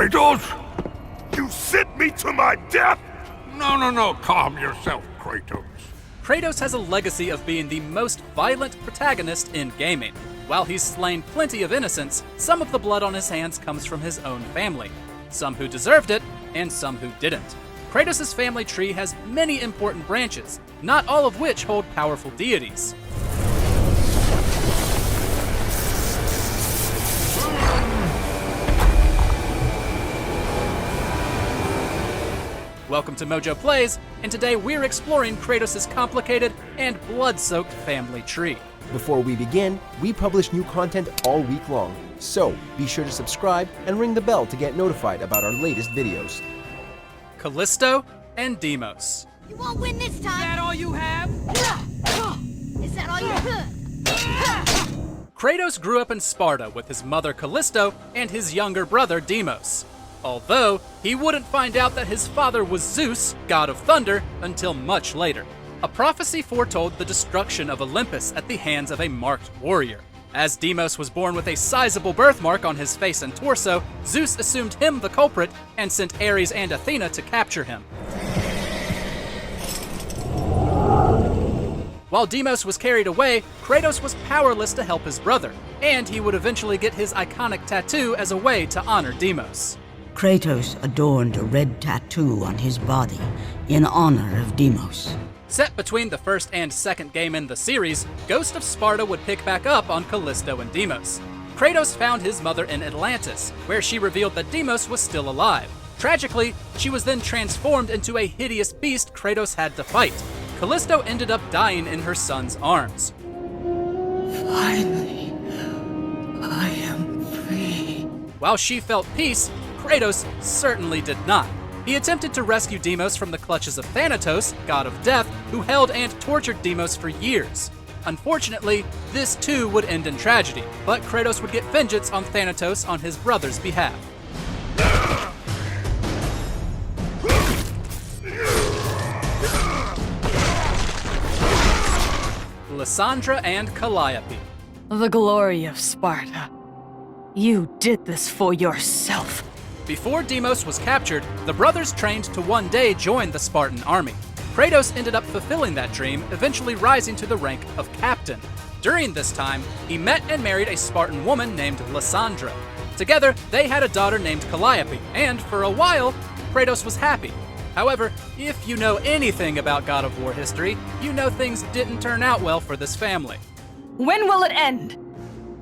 Kratos? You sent me to my death? No, calm yourself, Kratos. Kratos has a legacy of being the most violent protagonist in gaming. While he's slain plenty of innocents, some of the blood on his hands comes from his own family. Some who deserved it, and some who didn't. Kratos' family tree has many important branches, not all of which hold powerful deities. Welcome to MojoPlays, and today we're exploring Kratos' complicated and blood-soaked family tree. Before we begin, we publish new content all week long, so be sure to subscribe and ring the bell to get notified about our latest videos. Callisto and Deimos. You won't win this time! Is that all you have? Is that all you Kratos grew up in Sparta with his mother Callisto and his younger brother Deimos. Although, he wouldn't find out that his father was Zeus, god of thunder, until much later. A prophecy foretold the destruction of Olympus at the hands of a marked warrior. As Deimos was born with a sizable birthmark on his face and torso, Zeus assumed him the culprit and sent Ares and Athena to capture him. While Deimos was carried away, Kratos was powerless to help his brother, and he would eventually get his iconic tattoo as a way to honor Deimos. Kratos adorned a red tattoo on his body in honor of Deimos. Set between the first and second game in the series, Ghost of Sparta would pick back up on Callisto and Deimos. Kratos found his mother in Atlantis, where she revealed that Deimos was still alive. Tragically, she was then transformed into a hideous beast Kratos had to fight. Callisto ended up dying in her son's arms. Finally, I am free. While she felt peace, Kratos certainly did not. He attempted to rescue Deimos from the clutches of Thanatos, god of death, who held and tortured Deimos for years. Unfortunately, this too would end in tragedy, but Kratos would get vengeance on Thanatos on his brother's behalf. Lysandra and Calliope. The glory of Sparta. You did this for yourself. Before Deimos was captured, the brothers trained to one day join the Spartan army. Kratos ended up fulfilling that dream, eventually rising to the rank of captain. During this time, he met and married a Spartan woman named Lysandra. Together, they had a daughter named Calliope, and for a while, Kratos was happy. However, if you know anything about God of War history, you know things didn't turn out well for this family. When will it end?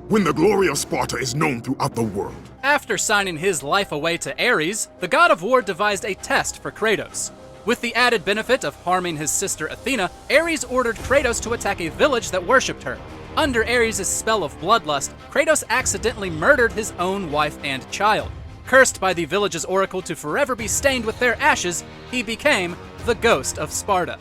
When the glory of Sparta is known throughout the world. After signing his life away to Ares, the god of war devised a test for Kratos. With the added benefit of harming his sister Athena, Ares ordered Kratos to attack a village that worshipped her. Under Ares' spell of bloodlust, Kratos accidentally murdered his own wife and child. Cursed by the village's oracle to forever be stained with their ashes, he became the Ghost of Sparta.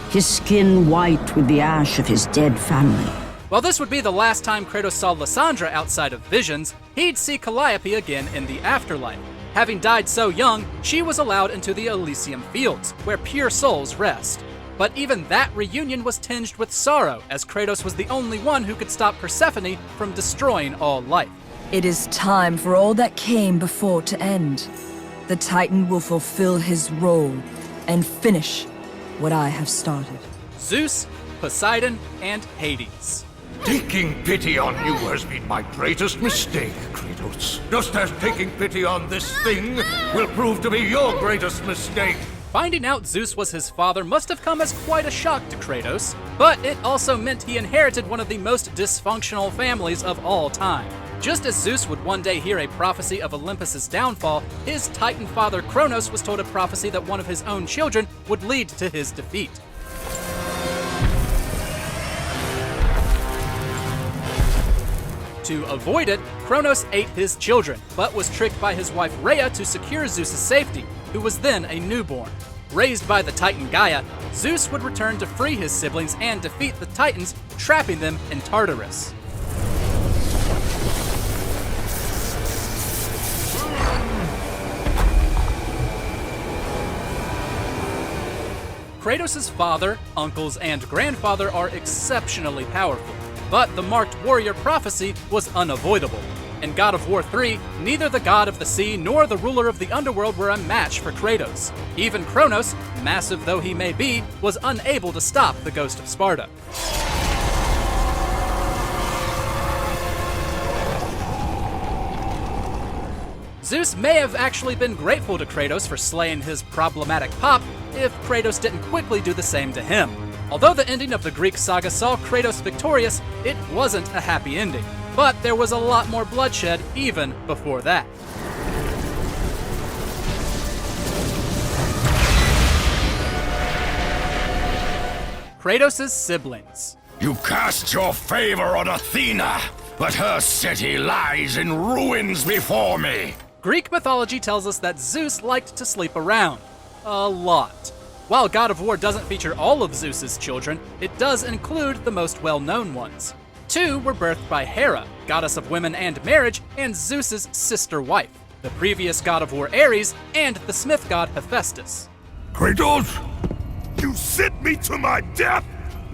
His skin white with the ash of his dead family. While this would be the last time Kratos saw Lysandra outside of visions, he'd see Calliope again in the afterlife. Having died so young, she was allowed into the Elysium Fields, where pure souls rest. But even that reunion was tinged with sorrow, as Kratos was the only one who could stop Persephone from destroying all life. It is time for all that came before to end. The Titan will fulfill his role and finish what I have started. Zeus, Poseidon, and Hades. Taking pity on you has been my greatest mistake, Kratos. Just as taking pity on this thing will prove to be your greatest mistake. Finding out Zeus was his father must have come as quite a shock to Kratos, but it also meant he inherited one of the most dysfunctional families of all time. Just as Zeus would one day hear a prophecy of Olympus's downfall, his Titan father Kronos was told a prophecy that one of his own children would lead to his defeat. To avoid it, Kronos ate his children, but was tricked by his wife Rhea to secure Zeus' safety, who was then a newborn. Raised by the Titan Gaia, Zeus would return to free his siblings and defeat the Titans, trapping them in Tartarus. Kratos' father, uncles, and grandfather are exceptionally powerful, but the marked warrior prophecy was unavoidable. In God of War 3, neither the god of the sea nor the ruler of the underworld were a match for Kratos. Even Kronos, massive though he may be, was unable to stop the Ghost of Sparta. Zeus may have actually been grateful to Kratos for slaying his problematic pop if Kratos didn't quickly do the same to him. Although the ending of the Greek saga saw Kratos victorious, it wasn't a happy ending. But there was a lot more bloodshed even before that. Kratos' siblings. You cast your favor on Athena, but her city lies in ruins before me. Greek mythology tells us that Zeus liked to sleep around. A lot. While God of War doesn't feature all of Zeus's children, it does include the most well-known ones. 2 were birthed by Hera, goddess of women and marriage, and Zeus's sister wife, the previous God of War Ares, and the smith god Hephaestus. Kratos, you sent me to my death!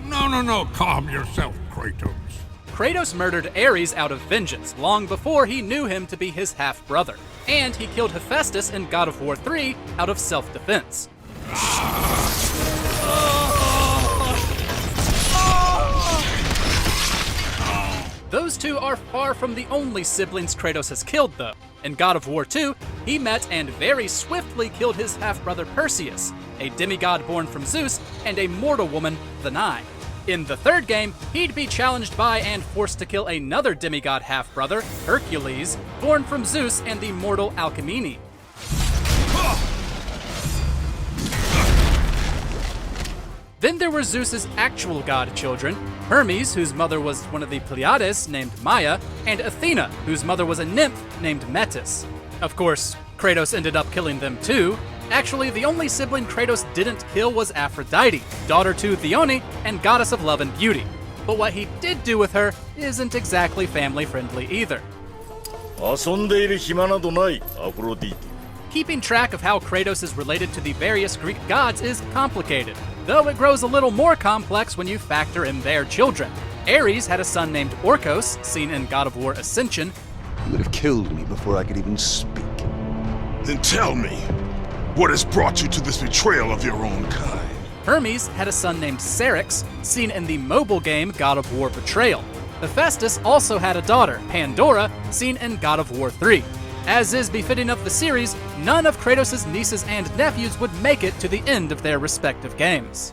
No, calm yourself, Kratos. Kratos murdered Ares out of vengeance long before he knew him to be his half-brother, and he killed Hephaestus in God of War 3 out of self-defense. Those 2 are far from the only siblings Kratos has killed, though. In God of War 2, he met and very swiftly killed his half-brother Perseus, a demigod born from Zeus, and a mortal woman, the Nine. In the 3rd game, he'd be challenged by and forced to kill another demigod half-brother, Hercules, born from Zeus and the mortal Alcmene. Then there were Zeus's actual god children, Hermes, whose mother was one of the Pleiades named Maia, and Athena, whose mother was a nymph named Metis. Of course, Kratos ended up killing them too. Actually, the only sibling Kratos didn't kill was Aphrodite, daughter to Thyone and goddess of love and beauty. But what he did do with her isn't exactly family-friendly either. Keeping track of how Kratos is related to the various Greek gods is complicated, though it grows a little more complex when you factor in their children. Ares had a son named Orkos, seen in God of War Ascension. You would have killed me before I could even speak. Then tell me, what has brought you to this betrayal of your own kind? Hermes had a son named Syrinx, seen in the mobile game God of War Betrayal. Hephaestus also had a daughter, Pandora, seen in God of War 3. As is befitting of the series, none of Kratos' nieces and nephews would make it to the end of their respective games.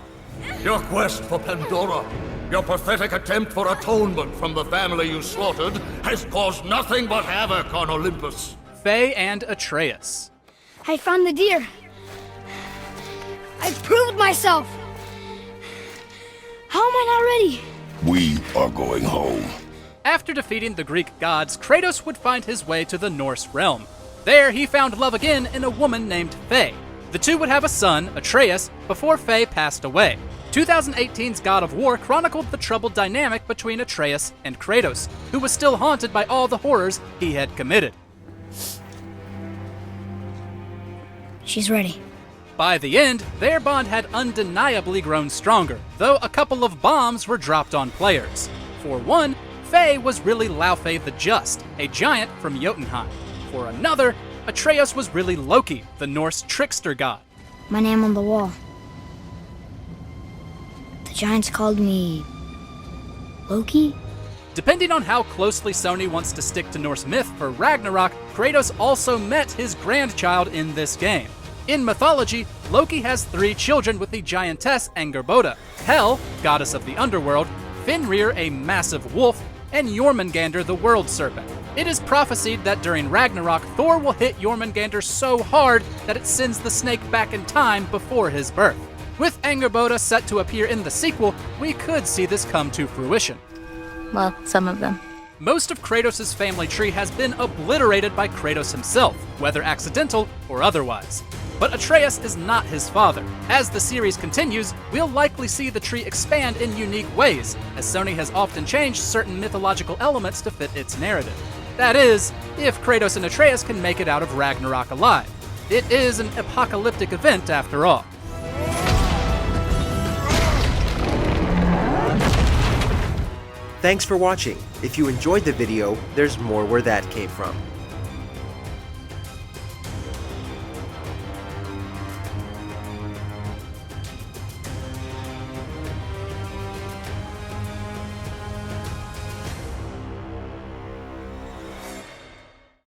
Your quest for Pandora, your pathetic attempt for atonement from the family you slaughtered, has caused nothing but havoc on Olympus. Faye and Atreus. I found the deer. I've proved myself. How am I not ready? We are going home. After defeating the Greek gods, Kratos would find his way to the Norse realm. There, he found love again in a woman named Faye. The 2 would have a son, Atreus, before Faye passed away. 2018's God of War chronicled the troubled dynamic between Atreus and Kratos, who was still haunted by all the horrors he had committed. She's ready. By the end, their bond had undeniably grown stronger, though a couple of bombs were dropped on players. For one, Faye was really Laufey the Just, a giant from Jotunheim. For another, Atreus was really Loki, the Norse trickster god. My name on the wall. The giants called me... Loki? Depending on how closely Sony wants to stick to Norse myth for Ragnarok, Kratos also met his grandchild in this game. In mythology, Loki has 3 children with the giantess Angerboda, Hel, goddess of the underworld, Fenrir, a massive wolf, and Jormungandr, the world serpent. It is prophesied that during Ragnarok, Thor will hit Jormungandr so hard that it sends the snake back in time before his birth. With Angerboda set to appear in the sequel, we could see this come to fruition. Well, some of them. Most of Kratos' family tree has been obliterated by Kratos himself, whether accidental or otherwise. But Atreus is not his father. As the series continues, we'll likely see the tree expand in unique ways, as Sony has often changed certain mythological elements to fit its narrative. That is, if Kratos and Atreus can make it out of Ragnarok alive. It is an apocalyptic event after all. Thanks for watching. If you enjoyed the video, there's more where that came from.